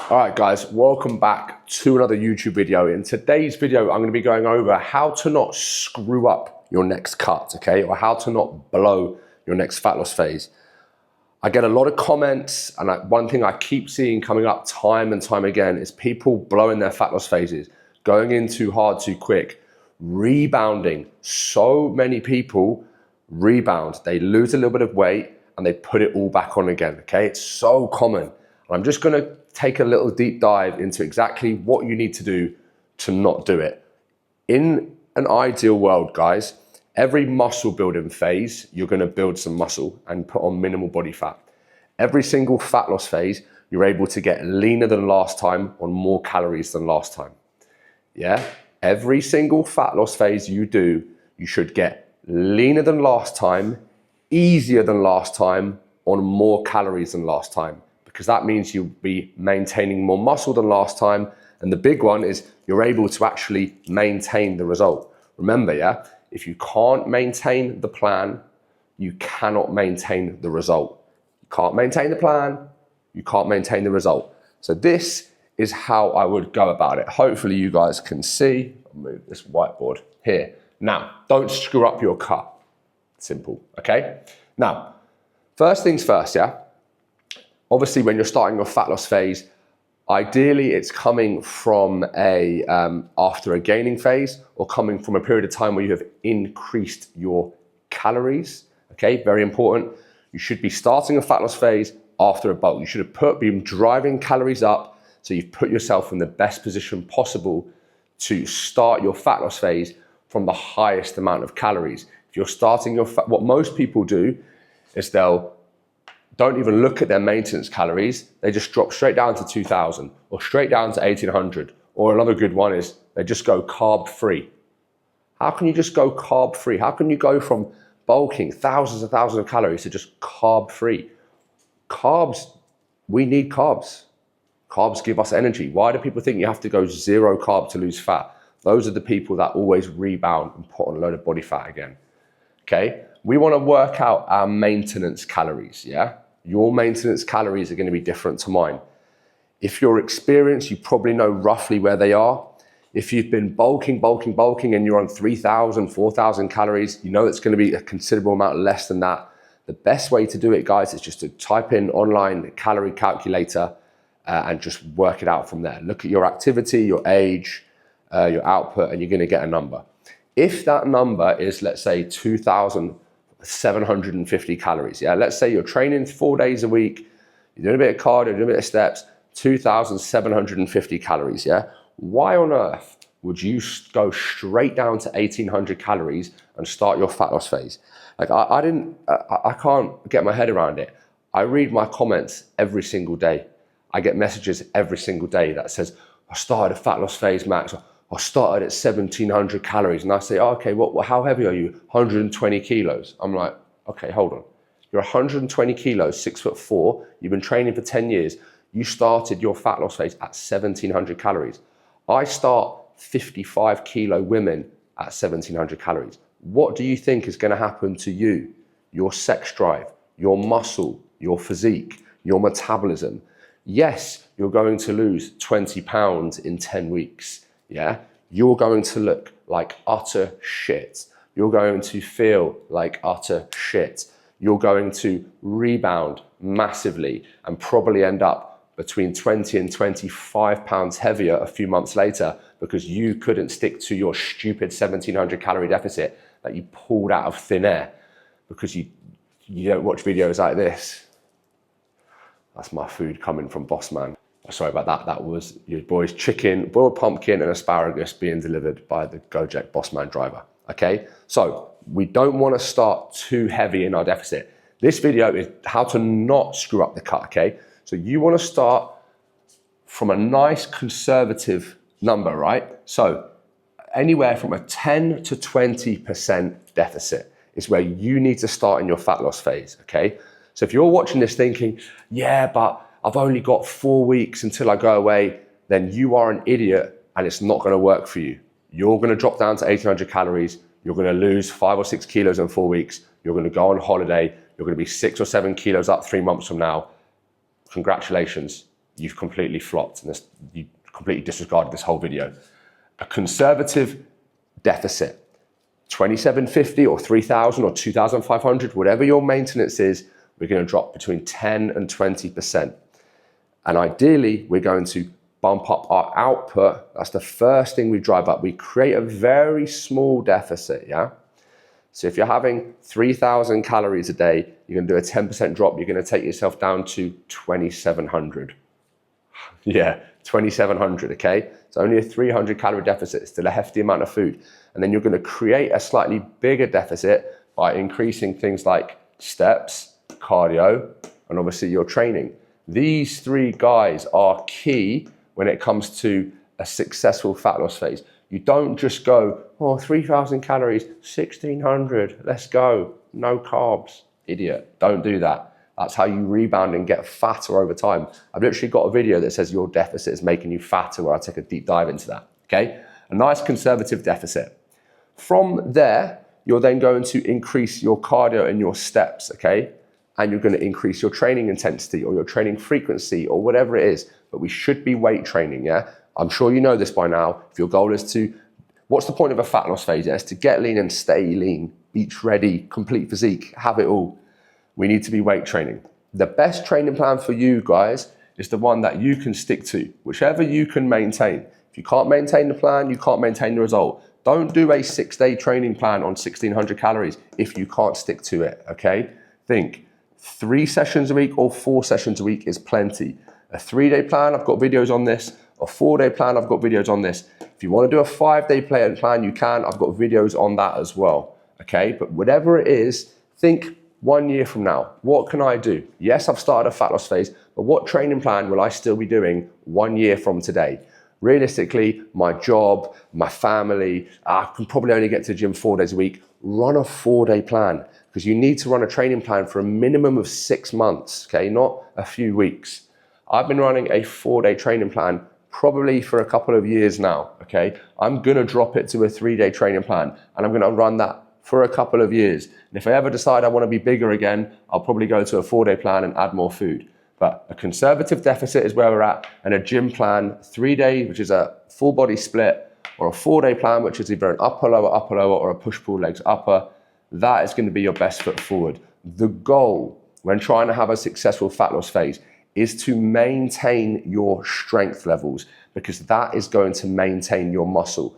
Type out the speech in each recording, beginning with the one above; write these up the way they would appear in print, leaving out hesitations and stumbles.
All right, guys, welcome back to another YouTube video. In today's video, I'm going to be going over how to not screw up your next cut, okay? Or how to not blow your next fat loss phase. I get a lot of comments, and one thing I keep seeing coming up time and time again is people blowing their fat loss phases, going in too hard, too quick, rebounding. So many people rebound. They lose a little bit of weight and they put it all back on again, okay? It's so common. And I'm just going to take a little deep dive into exactly what you need to do to not do it. In an ideal world, guys, every muscle building phase, you're going to build some muscle and put on minimal body fat. Every single fat loss phase, you're able to get leaner than last time on more calories than last time. Yeah? Every single fat loss phase you do, you should get leaner than last time, easier than last time, on more calories than last time. Because that means you'll be maintaining more muscle than last time. And the big one is you're able to actually maintain the result. Remember, yeah, if you can't maintain the plan, you cannot maintain the result. You can't maintain the plan, you can't maintain the result. So this is how I would go about it. Hopefully you guys can see. I'll move this whiteboard here. Now, don't screw up your cut. Simple, okay? Now, first things first, yeah? Obviously, when you're starting your fat loss phase, ideally it's coming from after a gaining phase or coming from a period of time where you have increased your calories. Okay, very important. You should be starting a fat loss phase after a bulk. You should have been driving calories up, so you've put yourself in the best position possible to start your fat loss phase from the highest amount of calories. If you're starting what most people do is don't even look at their maintenance calories. They just drop straight down to 2,000 or straight down to 1,800. Or another good one is they just go carb free. How can you just go carb free? How can you go from bulking thousands and thousands of calories to just carb free? Carbs, we need carbs. Carbs give us energy. Why do people think you have to go zero carb to lose fat? Those are the people that always rebound and put on a load of body fat again. Okay? We want to work out our maintenance calories, yeah? Your maintenance calories are going to be different to mine. If you're experienced, you probably know roughly where they are. If you've been bulking and you're on 3,000, 4,000 calories, you know it's going to be a considerable amount less than that. The best way to do it, guys, is just to type in online the calorie calculator and just work it out from there. Look at your activity, your age, your output, and you're going to get a number. If that number is, let's say, 2,750 calories, yeah, let's say you're training 4 days a week, you're doing a bit of cardio, doing a bit of steps, 2,750 calories, yeah? Why on earth would you go straight down to 1,800 calories and start your fat loss phase? Like, I can't get my head around it. I read my comments every single day. I get messages every single day that says, I started a fat loss phase, Max. I started at 1,700 calories. And I say, oh, okay, how heavy are you? 120 kilos. I'm like, okay, hold on. You're 120 kilos, 6'4". You've been training for 10 years. You started your fat loss phase at 1,700 calories. I start 55 kilo women at 1,700 calories. What do you think is going to happen to you? Your sex drive, your muscle, your physique, your metabolism. Yes, you're going to lose 20 pounds in 10 weeks. Yeah, you're going to look like utter shit. You're going to feel like utter shit. You're going to rebound massively and probably end up between 20 and 25 pounds heavier a few months later because you couldn't stick to your stupid 1,700 calorie deficit that you pulled out of thin air because you don't watch videos like this. That's my food coming from Boss Man. Sorry about that. That was your boy's chicken, boiled pumpkin and asparagus being delivered by the Gojek Bossman driver. Okay, so we don't want to start too heavy in our deficit. This video is how to not screw up the cut, okay? So you want to start from a nice conservative number, right? So anywhere from a 10 to 20% deficit is where you need to start in your fat loss phase, okay? So if you're watching this thinking, yeah, but I've only got 4 weeks until I go away, then you are an idiot and it's not going to work for you. You're going to drop down to 1,800 calories. You're going to lose 5 or 6 kilos in 4 weeks. You're going to go on holiday. You're going to be 6 or 7 kilos up 3 months from now. Congratulations. you've completely flopped and you completely disregarded this whole video. A conservative deficit, 2750 or 3000 or 2500, whatever your maintenance is, we're going to drop between 10 and 20%. And ideally, we're going to bump up our output. That's the first thing we drive up. We create a very small deficit, yeah? So if you're having 3000 calories a day, you're going to do a 10% drop. You're going to take yourself down to 2700. Yeah, 2700, okay? It's only a 300 calorie deficit, still a hefty amount of food. And then you're going to create a slightly bigger deficit by increasing things like steps, cardio, and obviously your training. These three guys are key when it comes to a successful fat loss phase. You don't just go, oh, 3000 calories, 1600, let's go. No carbs, idiot. Don't do that. That's how you rebound and get fatter over time. I've literally got a video that says your deficit is making you fatter, where I take a deep dive into that, okay? A nice conservative deficit. From there, you're then going to increase your cardio and your steps, okay? And you're going to increase your training intensity or your training frequency or whatever it is. But we should be weight training, yeah? I'm sure you know this by now. If your goal is to, what's the point of a fat loss phase? Yeah, it's to get lean and stay lean, beach ready, complete physique, have it all. We need to be weight training. The best training plan for you guys is the one that you can stick to, whichever you can maintain. If you can't maintain the plan, you can't maintain the result. Don't do a 6-day training plan on 1600 calories if you can't stick to it, okay? Think 3 sessions a week or 4 sessions a week is plenty. A 3-day plan, I've got videos on this. A 4-day plan, I've got videos on this. If you want to do a 5-day plan, you can. I've got videos on that as well, okay? But whatever it is, think 1 year from now, what can I do? Yes, I've started a fat loss phase, but what training plan will I still be doing 1 year from today? Realistically, my job, my family, I can probably only get to the gym 4 days a week. Run a 4-day plan, because you need to run a training plan for a minimum of 6 months, okay? Not a few weeks. I've been running a 4-day training plan probably for a couple of years now, okay? I'm gonna drop it to a 3-day training plan, and I'm gonna run that for a couple of years. And if I ever decide I wanna be bigger again, I'll probably go to a 4-day plan and add more food. But a conservative deficit is where we're at, and a gym plan, 3-day, which is a full body split, or a 4-day plan, which is either an upper, lower, or a push-pull legs upper, that is gonna be your best foot forward. The goal when trying to have a successful fat loss phase is to maintain your strength levels, because that is going to maintain your muscle.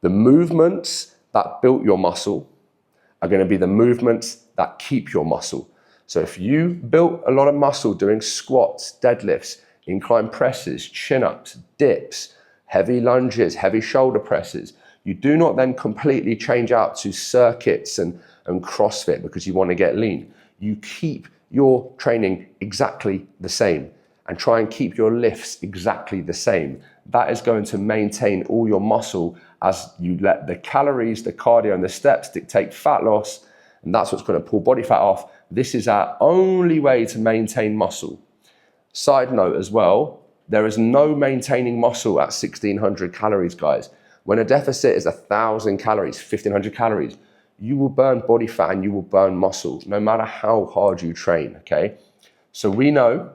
The movements that built your muscle are going to be the movements that keep your muscle. So if you built a lot of muscle doing squats, deadlifts, incline presses, chin-ups, dips, heavy lunges, heavy shoulder presses, you do not then completely change out to circuits and CrossFit because you want to get lean. You keep your training exactly the same and try and keep your lifts exactly the same. That is going to maintain all your muscle as you let the calories, the cardio and the steps dictate fat loss, and that's what's going to pull body fat off. This is our only way to maintain muscle. Side note as well, there is no maintaining muscle at 1600 calories, guys. When a deficit is 1000 calories, 1500 calories, you will burn body fat and you will burn muscle, no matter how hard you train, okay? So we know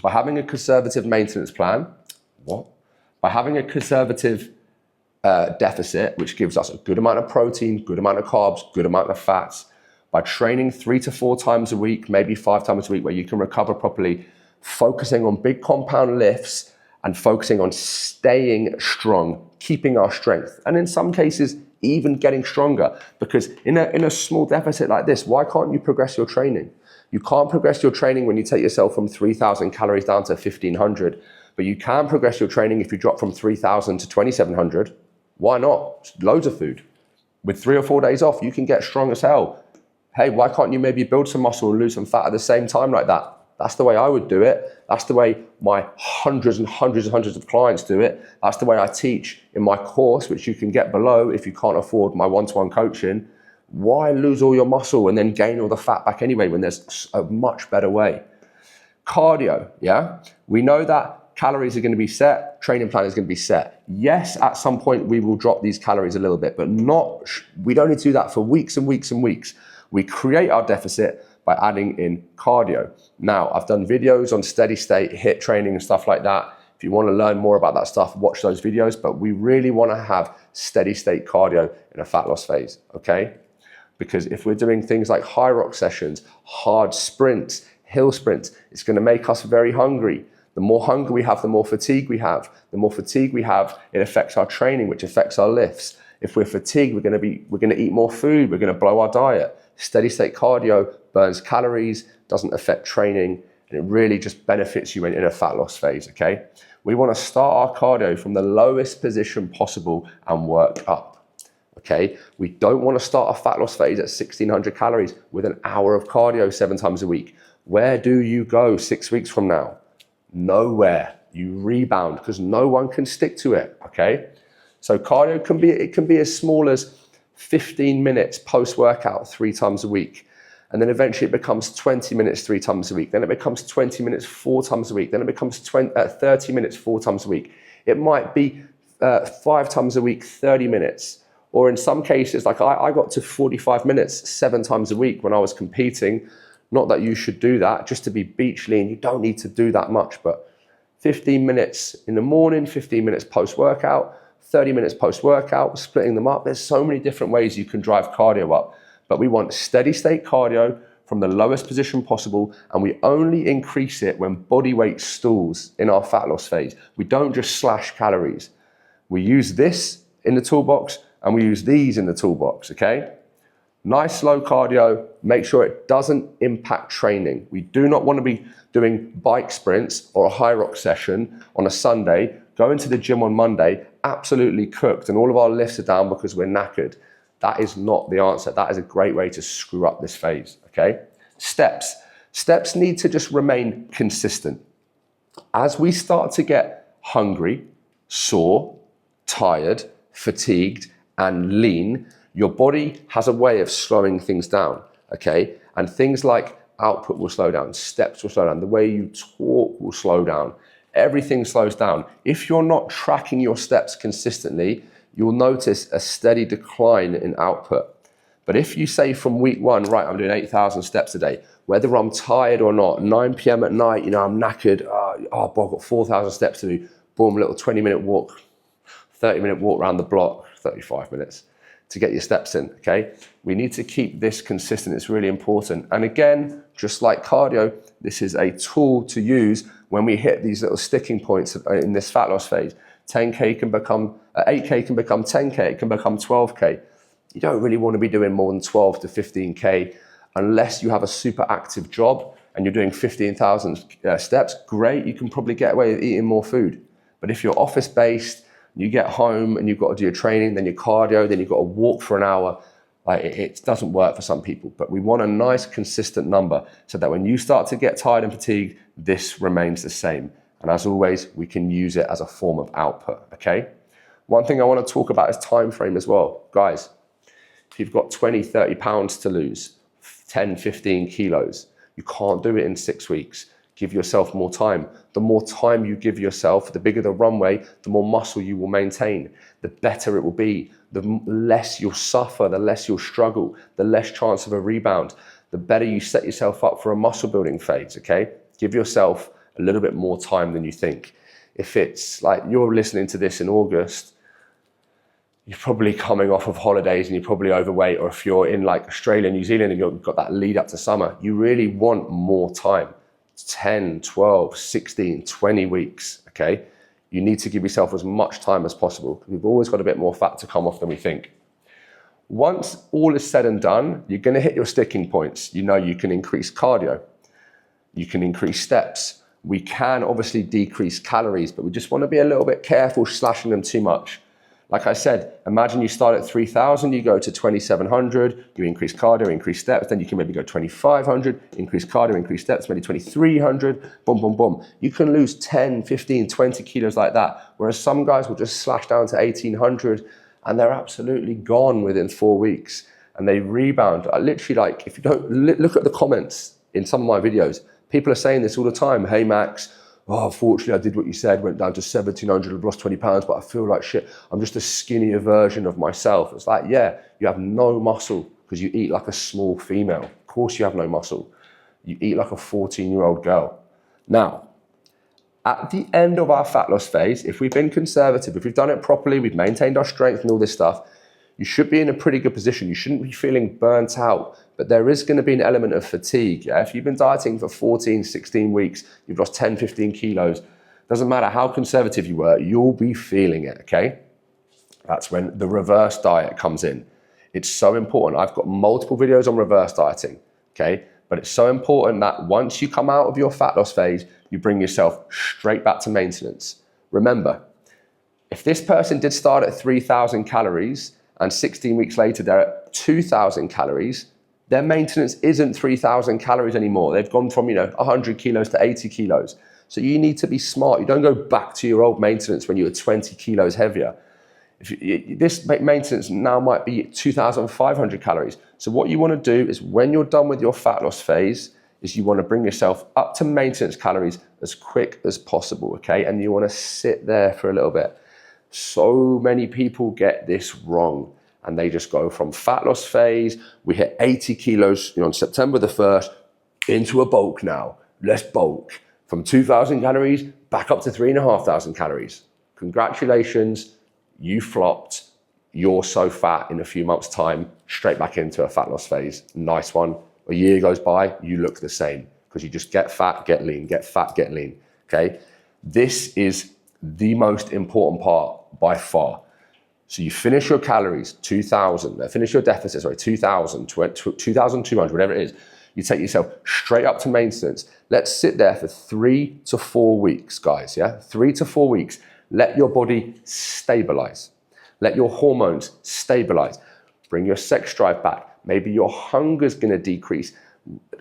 by having a conservative maintenance plan, by having a conservative deficit, which gives us a good amount of protein, good amount of carbs, good amount of fats, by training 3 to 4 times a week, maybe 5 times a week where you can recover properly, focusing on big compound lifts and focusing on staying strong, keeping our strength, and in some cases, even getting stronger, because in a small deficit like this, why can't you progress your training? You can't progress your training when you take yourself from 3000 calories down to 1500, but you can progress your training if you drop from 3000 to 2700. Why not? Loads of food. With 3 or 4 days off, you can get strong as hell. Hey, why can't you maybe build some muscle and lose some fat at the same time like that? That's the way I would do it. That's the way my hundreds and hundreds of clients do it. That's the way I teach in my course, which you can get below if you can't afford my one-to-one coaching. Why lose all your muscle and then gain all the fat back anyway when there's a much better way? Cardio, yeah? We know that calories are going to be set, training plan is going to be set. Yes, at some point we will drop these calories a little bit, but we don't need to do that for weeks and weeks and weeks. We create our deficit by by adding in cardio. Now, I've done videos on steady state HIIT training and stuff like that. If you want to learn more about that stuff, watch those videos, but we really want to have steady state cardio in a fat loss phase, okay? Because if we're doing things like high rock sessions, hard sprints, hill sprints, it's going to make us very hungry. The more hunger we have, the more fatigue we have. The more fatigue we have, it affects our training, which affects our lifts. If we're fatigued, we're going to eat more food, we're going to blow our diet. Steady state cardio burns calories, doesn't affect training, and it really just benefits you in a fat loss phase, okay? We want to start our cardio from the lowest position possible and work up, okay? We don't want to start a fat loss phase at 1600 calories with an hour of cardio 7 times a week. Where do you go 6 weeks from now? Nowhere. You rebound because no one can stick to it, okay? So cardio can be as small as 15 minutes post-workout 3 times a week. And then eventually it becomes 20 minutes 3 times a week. Then it becomes 20 minutes 4 times a week. Then it becomes 30 minutes 4 times a week. It might be 5 times a week, 30 minutes. Or in some cases, like I got to 45 minutes 7 times a week when I was competing. Not that you should do that, just to be beach lean. You don't need to do that much, but 15 minutes in the morning, 15 minutes post-workout, 30 minutes post-workout, splitting them up. There's so many different ways you can drive cardio up. But we want steady state cardio from the lowest position possible, and we only increase it when body weight stalls in our fat loss phase. We don't just slash calories. We use this in the toolbox and we use these in the toolbox, okay? Nice slow cardio, make sure it doesn't impact training. We do not want to be doing bike sprints or a high rock session on a Sunday, go into the gym on Monday, absolutely cooked, and all of our lifts are down because we're knackered. That is not the answer. That is a great way to screw up this phase, okay? Steps. Steps need to just remain consistent. As we start to get hungry, sore, tired, fatigued, and lean, your body has a way of slowing things down, okay? And things like output will slow down, steps will slow down, the way you talk will slow down, everything slows down. If you're not tracking your steps consistently, you'll notice a steady decline in output. But if you say from week 1, right, I'm doing 8,000 steps a day, whether I'm tired or not, 9 p.m. at night, I'm knackered, I've got 4,000 steps to do, boom, little 20-minute walk, 30-minute walk around the block, 35 minutes to get your steps in, okay? We need to keep this consistent, it's really important. And again, just like cardio, this is a tool to use when we hit these little sticking points in this fat loss phase. 10K can become, 8K can become 10K, it can become 12K. You don't really want to be doing more than 12 to 15K unless you have a super active job and you're doing 15,000 steps. Great, you can probably get away with eating more food. But if you're office-based, you get home and you've got to do your training, then your cardio, then you've got to walk for an hour, like it doesn't work for some people. But we want a nice consistent number so that when you start to get tired and fatigued, this remains the same. And as always, we can use it as a form of output, okay? One thing I want to talk about is time frame as well. Guys, if you've got 20, 30 pounds to lose, 10, 15 kilos, you can't do it in 6 weeks. Give yourself more time. The more time you give yourself, the bigger the runway, the more muscle you will maintain, the better it will be, the less you'll suffer, the less you'll struggle, the less chance of a rebound, the better you set yourself up for a muscle building phase, okay? Give yourself a little bit more time than you think. If it's like you're listening to this in August, you're probably coming off of holidays and you're probably overweight, or if you're in like Australia, New Zealand, and you've got that lead up to summer, you really want more time. 10, 12, 16, 20 weeks, okay? You need to give yourself as much time as possible because we've always got a bit more fat to come off than we think. Once all is said and done, you're going to hit your sticking points. You know, you can increase cardio, you can increase steps. We can obviously decrease calories, but we just want to be a little bit careful slashing them too much. Like I said, imagine you start at 3,000, you go to 2,700, you increase cardio, increase steps, then you can maybe go 2,500, increase cardio, increase steps, maybe 2,300, boom, boom, boom. You can lose 10, 15, 20 kilos like that, whereas some guys will just slash down to 1,800 and they're absolutely gone within 4 weeks and they rebound. Literally, like, if you don't look at the comments in some of my videos, people are saying this all the time. Hey, Max, fortunately, I did what you said, went down to 1,700, I've lost 20 pounds, but I feel like shit. I'm just a skinnier version of myself. It's like, yeah, you have no muscle because you eat like a small female. Of course you have no muscle. You eat like a 14-year-old girl. Now, at the end of our fat loss phase, if we've been conservative, if we've done it properly, we've maintained our strength and all this stuff, you should be in a pretty good position. You shouldn't be feeling burnt out, but there is going to be an element of fatigue. Yeah? If you've been dieting for 14, 16 weeks, you've lost 10, 15 kilos, doesn't matter how conservative you were, you'll be feeling it, okay? That's when the reverse diet comes in. It's so important. I've got multiple videos on reverse dieting, okay? But it's so important that once you come out of your fat loss phase, you bring yourself straight back to maintenance. Remember, if this person did start at 3,000 calories and 16 weeks later they're at 2,000 calories, their maintenance isn't 3,000 calories anymore. They've gone from 100 kilos to 80 kilos. So you need to be smart. You don't go back to your old maintenance when you were 20 kilos heavier. This maintenance now might be 2,500 calories. So what you want to do is when you're done with your fat loss phase, is you want to bring yourself up to maintenance calories as quick as possible, okay? And you want to sit there for a little bit. So many people get this wrong and they just go from fat loss phase, we hit 80 kilos on September the 1st, into a bulk now. Let's bulk. From 2,000 calories back up to 3,500 calories. Congratulations. You flopped, you're so fat in a few months' time, straight back into a fat loss phase. Nice one. A year goes by, you look the same because you just get fat, get lean, get fat, get lean, okay? This is the most important part by far. So you finish your calories, 2,000, finish your deficit, 2,000, 2,200, whatever it is. You take yourself straight up to maintenance. Let's sit there for 3 to 4 weeks, guys, yeah? 3 to 4 weeks. Let your body stabilize. Let your hormones stabilize. Bring your sex drive back. Maybe your hunger's gonna decrease.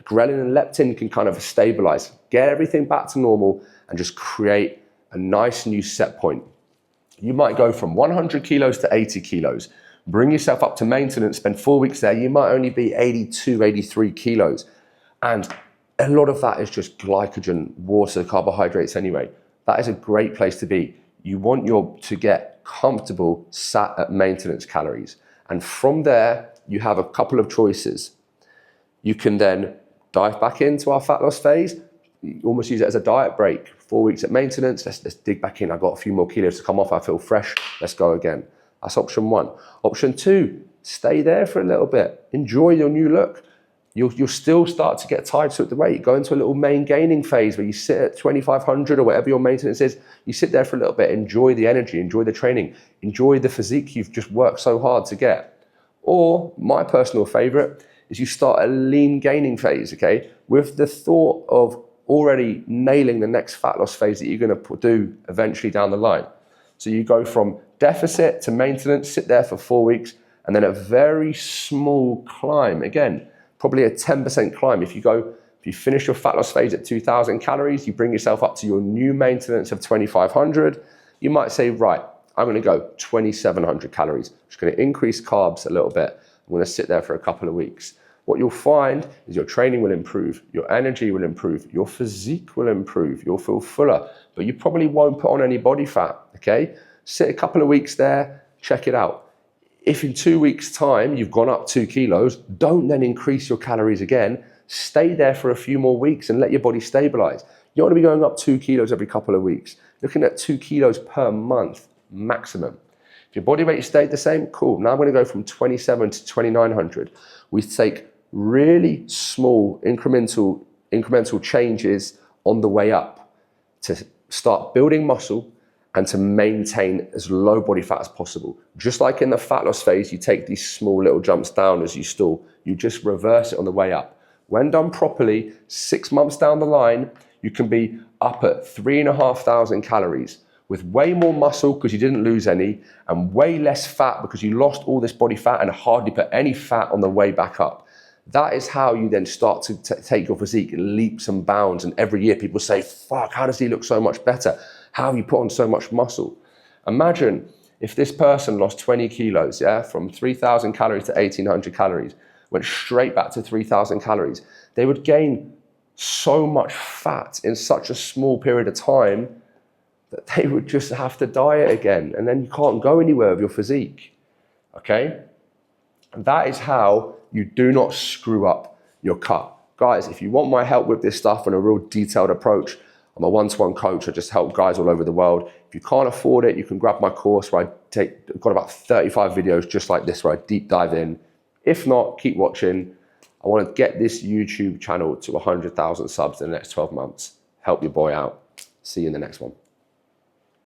Ghrelin and leptin can kind of stabilize. Get everything back to normal and just create a nice new set point. You might go from 100 kilos to 80 kilos. Bring yourself up to maintenance, spend 4 weeks there. You might only be 82, 83 kilos. And a lot of that is just glycogen, water, carbohydrates anyway. That is a great place to be. You want to get comfortable sat at maintenance calories. And from there, you have a couple of choices. You can then dive back into our fat loss phase. You almost use it as a diet break. 4 weeks at maintenance, let's dig back in. I've got a few more kilos to come off, I feel fresh, let's go again. That's option 1. Option 2, stay there for a little bit. Enjoy your new look. You'll still start to get tired to the weight. Go into a little main gaining phase where you sit at 2,500 or whatever your maintenance is. You sit there for a little bit, enjoy the energy, enjoy the training, enjoy the physique you've just worked so hard to get. Or my personal favorite is you start a lean gaining phase, okay? With the thought of already nailing the next fat loss phase that you're gonna do eventually down the line. So you go from deficit to maintenance, sit there for 4 weeks, and then a very small climb. Again, probably a 10% climb. If you finish your fat loss phase at 2,000 calories, you bring yourself up to your new maintenance of 2,500, you might say, right, I'm gonna go 2,700 calories. I'm just gonna increase carbs a little bit. I'm gonna sit there for a couple of weeks. What you'll find is your training will improve, your energy will improve, your physique will improve, you'll feel fuller, but you probably won't put on any body fat, okay? Sit a couple of weeks there, check it out. If in 2 weeks' time you've gone up 2 kilos, don't then increase your calories again. Stay there for a few more weeks and let your body stabilize. You don't want to be going up 2 kilos every couple of weeks. Looking at 2 kilos per month maximum. If your body weight stayed the same, cool. Now I'm going to go from 27 to 2,900. We take really small incremental changes on the way up to start building muscle and to maintain as low body fat as possible. Just like in the fat loss phase, you take these small little jumps down as you stall, you just reverse it on the way up. When done properly, 6 months down the line, you can be up at 3,500 calories with way more muscle because you didn't lose any and way less fat because you lost all this body fat and hardly put any fat on the way back up. That is how you then start to take your physique in leaps and bounds. And every year people say, fuck, how does he look so much better? How have you put on so much muscle? Imagine if this person lost 20 kilos, yeah, from 3,000 calories to 1,800 calories, went straight back to 3,000 calories. They would gain so much fat in such a small period of time that they would just have to diet again. And then you can't go anywhere with your physique, okay? And that is how you do not screw up your cut. Guys, if you want my help with this stuff and a real detailed approach, I'm a one-to-one coach. I just help guys all over the world. If you can't afford it, you can grab my course where I've got about 35 videos just like this where I deep dive in. If not, keep watching. I want to get this YouTube channel to 100,000 subs in the next 12 months. Help your boy out. See you in the next one.